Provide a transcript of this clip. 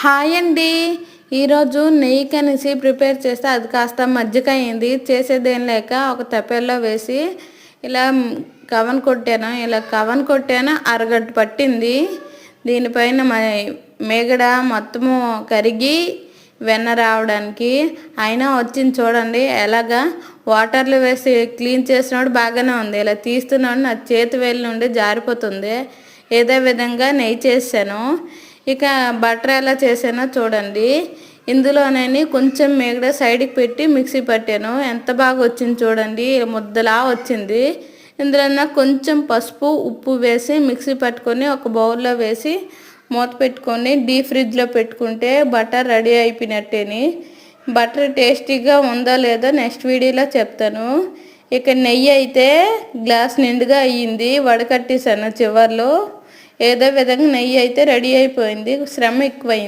Hi అండి. ఈరోజు నెయ్యి కనేసి ప్రిపేర్ చేస్తే అది కాస్త మజ్జిగ అయింది. చేసేదేం లేక ఒక తపెల్లో వేసి ఇలా కవన్ కొట్టాను. అరగంట పట్టింది. దీనిపైన మేగడ మొత్తము కరిగి వెన్న రావడానికి. అయినా వచ్చింది చూడండి ఎలాగా. వాటర్లో వేసి క్లీన్ చేసినప్పుడు బాగానే ఉంది. ఇలా తీస్తున్నాడు నా చేతి వేలు నుండి జారిపోతుంది. ఏదో విధంగా నెయ్యి చేశాను. ఇక బటర్ ఎలా చేసానో చూడండి. ఇందులోనే కొంచెం మేగడ సైడ్కి పెట్టి మిక్సీ పట్టాను. ఎంత బాగా వచ్చింది చూడండి. ముద్దలా వచ్చింది. ఇందులో కొంచెం పసుపు ఉప్పు వేసి మిక్సీ పట్టుకొని ఒక బౌల్లో వేసి మూత పెట్టుకొని డీప్ ఫ్రిడ్జ్లో పెట్టుకుంటే బటర్ రెడీ అయిపోయినట్టేని. బటర్ టేస్టీగా ఉందో లేదో నెక్స్ట్ వీడియోలో చెప్తాను. ఇక నెయ్యి అయితే గ్లాస్ నిండుగా అయ్యింది. వడకట్టేసాను చివర్లో. ఏదో విధంగా నెయ్యి అయితే రెడీ అయిపోయింది. శ్రమ ఎక్కువైంది.